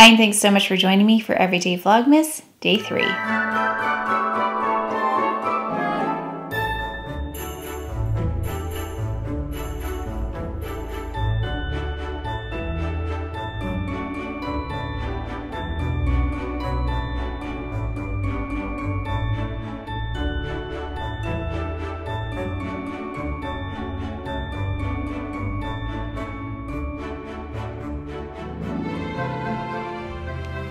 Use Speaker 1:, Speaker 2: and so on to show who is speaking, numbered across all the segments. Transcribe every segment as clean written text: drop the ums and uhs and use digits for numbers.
Speaker 1: Hi, and thanks so much for joining me for Everyday Vlogmas, Day 3.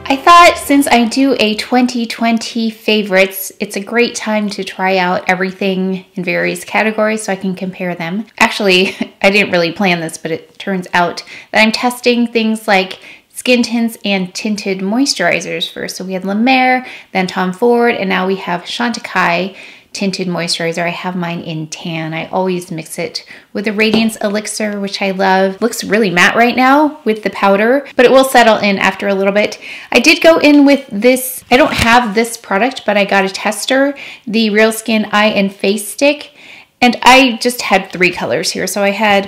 Speaker 1: I thought since I do a 2020 favorites, it's a great time to try out everything in various categories so I can compare them. Actually, I didn't really plan this, but it turns out that I'm testing things like skin tints and tinted moisturizers first. So we had La Mer, then Tom Ford, and now we have Chantecaille tinted moisturizer. I have mine in tan. I always mix it with the Radiance Elixir, which I love. Looks really matte right now with the powder, but it will settle in after a little bit. I did go in with this. I don't have this product, but I got a tester, the Real Skin Eye and Face Stick, and I just had 3 colors here. So I had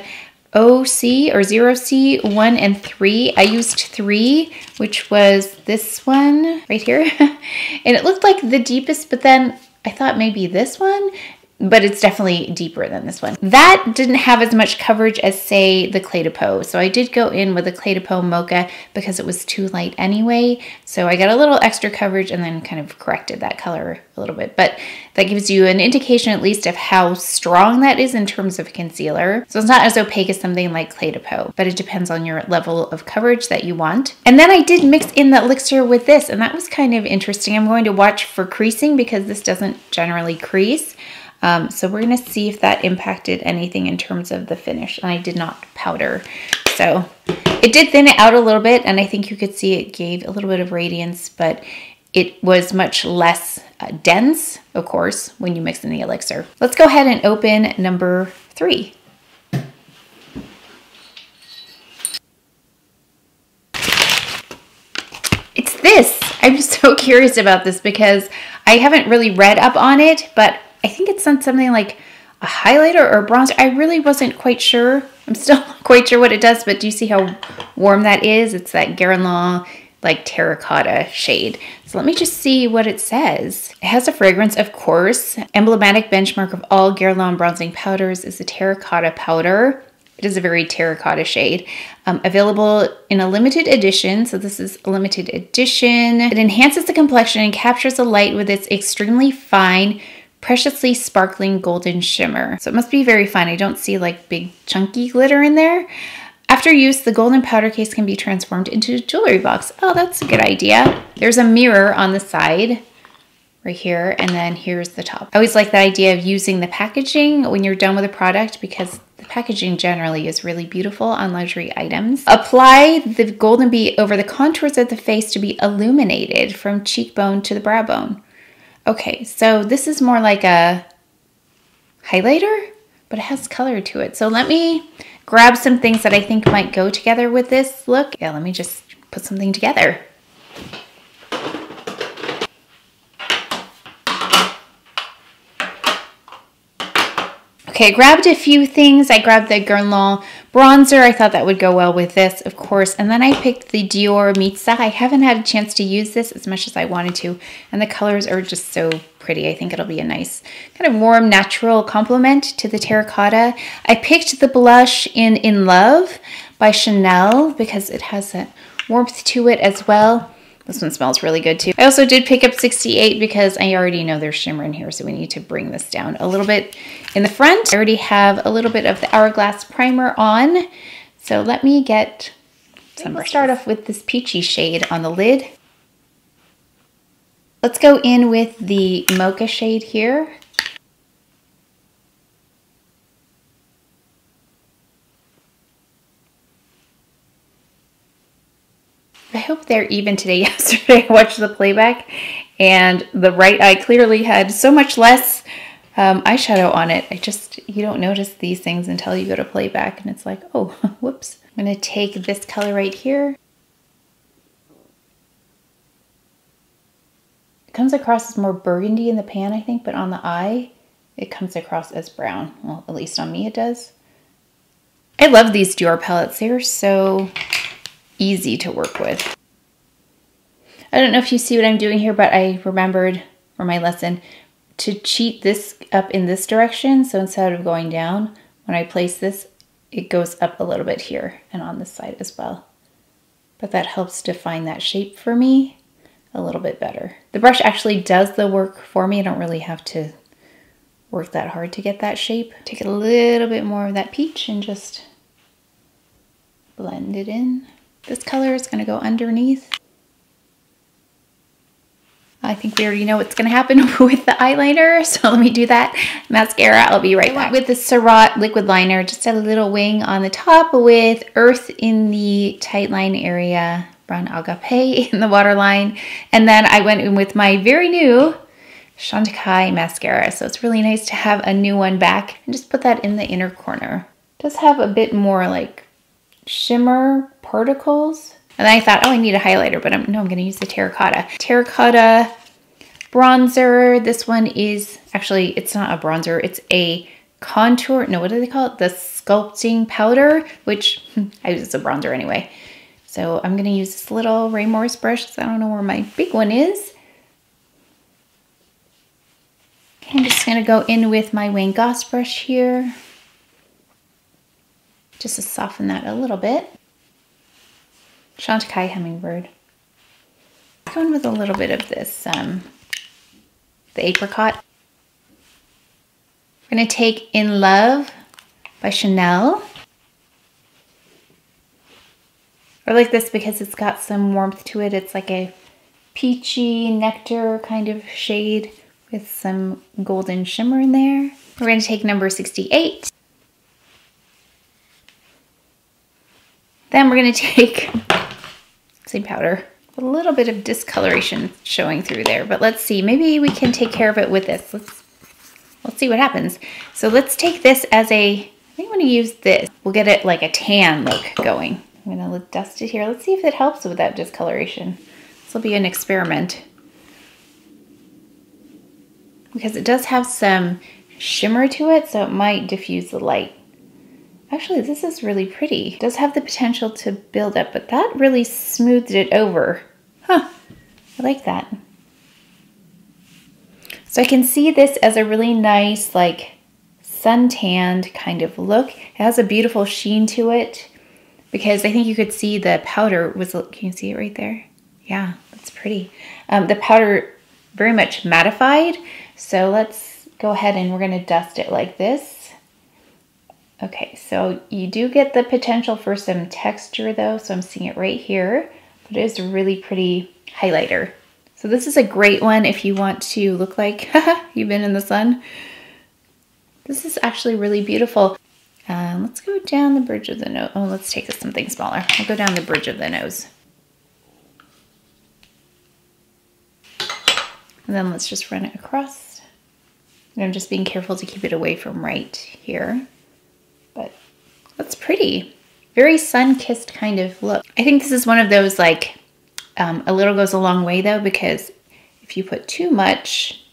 Speaker 1: OC or 0C, 1 and 3. I used 3, which was this one right here. And it looked like the deepest, but then I thought maybe this one, but it's definitely deeper than this one. That didn't have as much coverage as, say, the Clé de Peau. So I did go in with the Clé de Peau Mocha because it was too light anyway. So I got a little extra coverage and then kind of corrected that color a little bit. But that gives you an indication at least of how strong that is in terms of concealer. So it's not as opaque as something like Clé de Peau, but it depends on your level of coverage that you want. And then I did mix in the elixir with this, and that was kind of interesting. I'm going to watch for creasing because this doesn't generally crease. So we're going to see if that impacted anything in terms of the finish. And I did not powder. So it did thin it out a little bit, and I think you could see it gave a little bit of radiance, but it was much less dense, of course, when you mix in the elixir. Let's go ahead and open number 3. It's this. I'm so curious about this because I haven't really read up on it, but I think it's something like a highlighter or a bronzer. I really wasn't quite sure. I'm still not quite sure what it does, but do you see how warm that is? It's that Grwm like terracotta shade. So let me just see what it says. It has a fragrance, of course. Emblematic benchmark of all Grwm bronzing powders is the terracotta powder. It is a very terracotta shade. Available in a limited edition. So this is a limited edition. It enhances the complexion and captures the light with its extremely fine, preciously sparkling golden shimmer. So it must be very fine. I don't see like big chunky glitter in there. After use, the golden powder case can be transformed into a jewelry box. Oh, that's a good idea. There's a mirror on the side right here, and then here's the top. I always like the idea of using the packaging when you're done with a product because the packaging generally is really beautiful on luxury items. Apply the golden bead over the contours of the face to be illuminated from cheekbone to the brow bone. Okay, so this is more like a highlighter, but it has color to it. So let me grab some things that I think might go together with this look. Yeah, let me just put something together. Okay, I grabbed a few things. I grabbed the Grwm bronzer. I thought that would go well with this, of course. And then I picked the Dior Mitsa. I haven't had a chance to use this as much as I wanted to. And the colors are just so pretty. I think it'll be a nice kind of warm, natural complement to the terracotta. I picked the blush In Love by Chanel because it has that warmth to it as well. This one smells really good too. I also did pick up 68 because I already know there's shimmer in here, so we need to bring this down a little bit in the front. I already have a little bit of the Hourglass primer on, so let me get some brushes. Let's start off with this peachy shade on the lid. Let's go in with the mocha shade here. I hope they're even today. Yesterday I watched the playback and the right eye clearly had so much less eyeshadow on it. You don't notice these things until you go to playback and it's like, oh, whoops. I'm gonna take this color right here. It comes across as more burgundy in the pan, I think, but on the eye, it comes across as brown. Well, at least on me it does. I love these Dior palettes. They're so easy to work with. I don't know if you see what I'm doing here, but I remembered from my lesson to cheat this up in this direction. So instead of going down, when I place this, it goes up a little bit here and on this side as well. But that helps define that shape for me a little bit better. The brush actually does the work for me. I don't really have to work that hard to get that shape. Take a little bit more of that peach and just blend it in. This color is going to go underneath. I think we already know what's going to happen with the eyeliner, so let me do that. Mascara, I'll be right back. With the Surratt liquid liner, just a little wing on the top with Earth in the tight line area, Brun Agape in the waterline, and then I went in with my very new Chantecaille mascara, so it's really nice to have a new one back, and just put that in the inner corner. It does have a bit more like shimmer particles. And then I thought, oh, I need a highlighter, but I'm going to use the terracotta. Terracotta bronzer. This one is, actually, it's not a bronzer. It's a contour. No, what do they call it? The sculpting powder, which I use as a bronzer anyway. So I'm going to use this little Ray Morris brush because I don't know where my big one is. I'm just going to go in with my Wayne Goss brush here, just to soften that a little bit. Chantecaille Hummingbird. Going with a little bit of this, the apricot. We're going to take In Love by Chanel. I like this because it's got some warmth to it. It's like a peachy nectar kind of shade with some golden shimmer in there. We're going to take number 68. Then we're going to take same powder. A little bit of discoloration showing through there, but let's see. Maybe we can take care of it with this. Let's see what happens. So let's take this as a, I think I'm going to use this. We'll get it like a tan look going. I'm going to dust it here. Let's see if it helps with that discoloration. This will be an experiment, because it does have some shimmer to it, so it might diffuse the light. Actually, this is really pretty. It does have the potential to build up, but that really smoothed it over. Huh, I like that. So I can see this as a really nice, like, suntanned kind of look. It has a beautiful sheen to it, because I think you could see the powder was, can you see it right there? Yeah, that's pretty. The powder very much mattified. So let's go ahead and we're gonna dust it like this. Okay, so you do get the potential for some texture though, so I'm seeing it right here, but it is a really pretty highlighter. So this is a great one if you want to look like you've been in the sun. This is actually really beautiful. Let's go down the bridge of the nose. Oh, let's take something smaller. I'll go down the bridge of the nose. And then let's just run it across. And I'm just being careful to keep it away from right here. But that's pretty. Very sun-kissed kind of look. I think this is one of those like, a little goes a long way though, because if you put too much,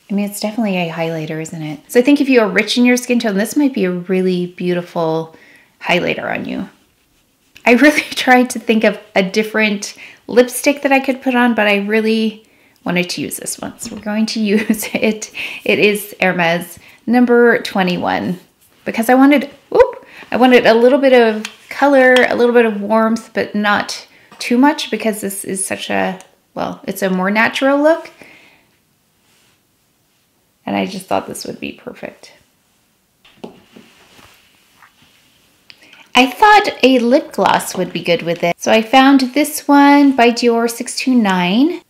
Speaker 1: I mean, it's definitely a highlighter, isn't it? So I think if you are rich in your skin tone, this might be a really beautiful highlighter on you. I really tried to think of a different lipstick that I could put on, but I really wanted to use this one. So we're going to use it. It is Hermes number 21. Because I wanted a little bit of color, a little bit of warmth, but not too much, because this is such a, well, it's a more natural look. And I just thought this would be perfect. I thought a lip gloss would be good with it. So I found this one by Dior 629.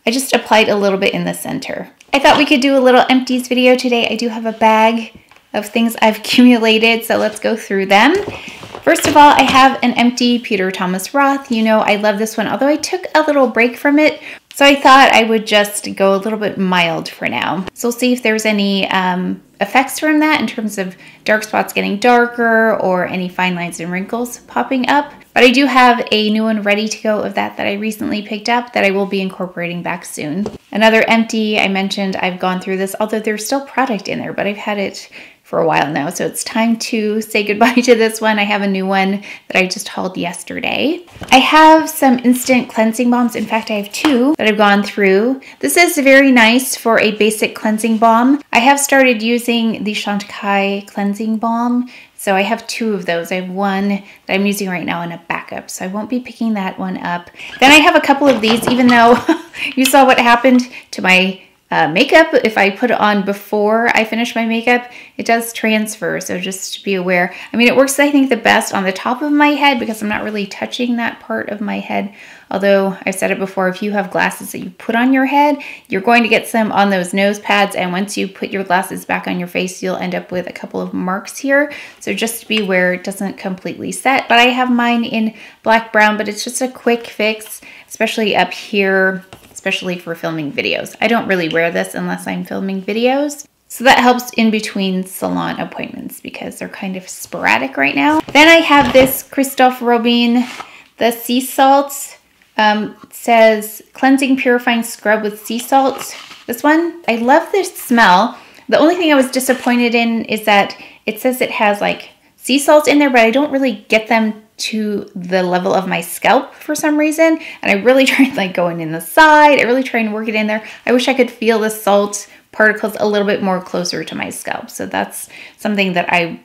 Speaker 1: I just applied a little bit in the center. I thought we could do a little empties video today. I do have a bag of things I've accumulated, so let's go through them. First of all, I have an empty Peter Thomas Roth. You know, I love this one, although I took a little break from it. So I thought I would just go a little bit mild for now. So we'll see if there's any effects from that in terms of dark spots getting darker or any fine lines and wrinkles popping up. But I do have a new one ready to go of that I recently picked up that I will be incorporating back soon. Another empty, I mentioned I've gone through this, although there's still product in there, but I've had it for a while now. So it's time to say goodbye to this one. I have a new one that I just hauled yesterday. I have some instant cleansing balms. In fact, I have two that I've gone through. This is very nice for a basic cleansing balm. I have started using the Chantecaille cleansing balm. So I have two of those. I have one that I'm using right now in a backup, so I won't be picking that one up. Then I have a couple of these, even though you saw what happened to my makeup. If I put it on before I finish my makeup, it does transfer, so just be aware. I mean, it works, I think, the best on the top of my head because I'm not really touching that part of my head. Although I've said it before, if you have glasses that you put on your head, you're going to get some on those nose pads, and once you put your glasses back on your face, you'll end up with a couple of marks here. So just be aware it doesn't completely set. But I have mine in black brown, but it's just a quick fix, especially up here, especially for filming videos. I don't really wear this unless I'm filming videos. So that helps in between salon appointments because they're kind of sporadic right now. Then I have this Christophe Robin, the sea salts. It says cleansing purifying scrub with sea salt. This one, I love this smell. The only thing I was disappointed in is that it says it has like sea salt in there, but I don't really get them to the level of my scalp for some reason. And I really tried like going in the side. I really tried to work it in there. I wish I could feel the salt particles a little bit more closer to my scalp. So that's something that I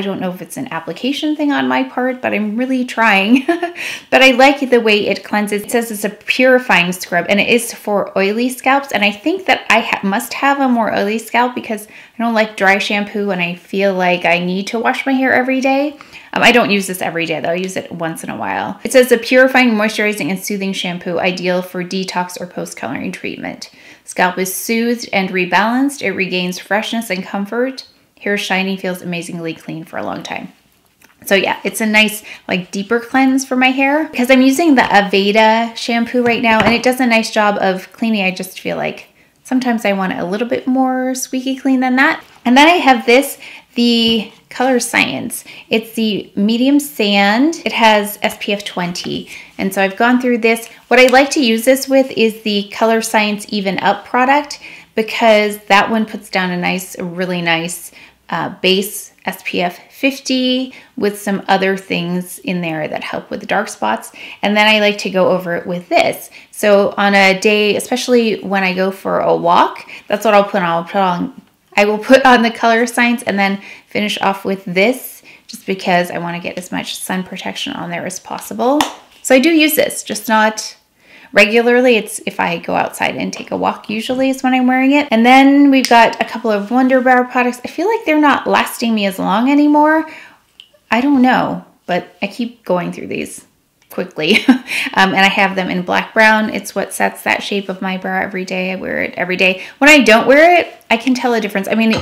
Speaker 1: don't know if it's an application thing on my part, but I'm really trying. But I like the way it cleanses. It says it's a purifying scrub, and it is for oily scalps. And I think that I must have a more oily scalp because I don't like dry shampoo, and I feel like I need to wash my hair every day. I don't use this every day though. I use it once in a while. It says a purifying, moisturizing, and soothing shampoo ideal for detox or post-coloring treatment. Scalp is soothed and rebalanced. It regains freshness and comfort. Hair shiny, feels amazingly clean for a long time. So yeah, it's a nice like deeper cleanse for my hair because I'm using the Aveda shampoo right now, and it does a nice job of cleaning. I just feel like sometimes I want it a little bit more squeaky clean than that. And then I have this, the Color Science. It's the medium sand. It has SPF 20. And so I've gone through this. What I like to use this with is the Color Science Even Up product because that one puts down a nice, really nice base SPF 50 with some other things in there that help with the dark spots. And then I like to go over it with this. So on a day, especially when I go for a walk, that's what I'll put on. I will put on the Color Science and then finish off with this just because I want to get as much sun protection on there as possible. So I do use this, just not regularly. It's if I go outside and take a walk, usually is when I'm wearing it. And then we've got a couple of Wonder Brow products. I feel like they're not lasting me as long anymore. I don't know, but I keep going through these quickly. And I have them in black brown. It's what sets that shape of my brow every day. I wear it every day. When I don't wear it, I can tell a difference. I mean,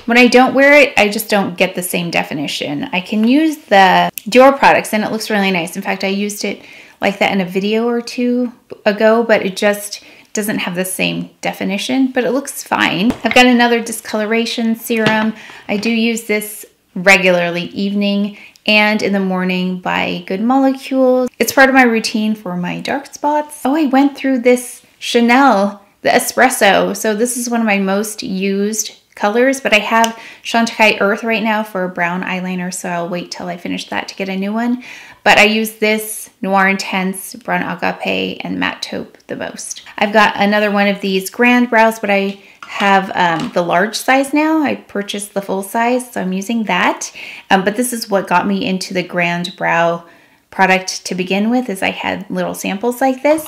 Speaker 1: when I don't wear it, I just don't get the same definition. I can use the Dior products and it looks really nice. In fact, I used it like that in a video or two ago, but it just doesn't have the same definition, but it looks fine. I've got another discoloration serum. I do use this regularly, evening and in the morning, by Good Molecules. It's part of my routine for my dark spots. Oh, I went through this Chanel, the Espresso. So this is one of my most used colors, but I have Chantecaille Earth right now for a brown eyeliner, so I'll wait till I finish that to get a new one. But I use this Noir Intense, Brun Agape, and Matte Taupe the most. I've got another one of these Grand Brows, but I have the large size now. I purchased the full size, so I'm using that. But this is what got me into the Grand Brow product to begin with, is I had little samples like this.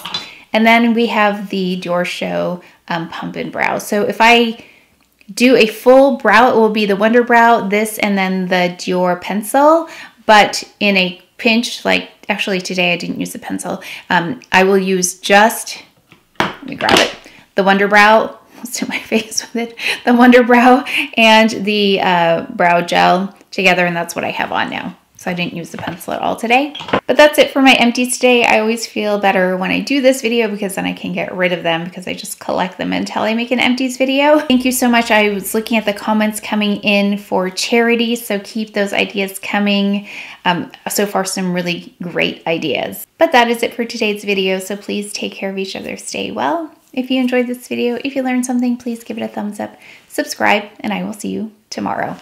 Speaker 1: And then we have the Dior Show Pump and Brow. So if I do a full brow, it will be the Wonder Brow, this, and then the Dior pencil. But in a pinch, like actually today I didn't use the pencil, I will use just, let me grab it, the Wonder Brow, let's do my face with it, the Wonder Brow and the brow gel together, and that's what I have on now. So I didn't use the pencil at all today. But that's it for my empties today. I always feel better when I do this video because then I can get rid of them because I just collect them until I make an empties video. Thank you so much. I was looking at the comments coming in for charity, so keep those ideas coming. So far, some really great ideas. But that is it for today's video, so please take care of each other. Stay well. If you enjoyed this video, if you learned something, please give it a thumbs up, subscribe, and I will see you tomorrow.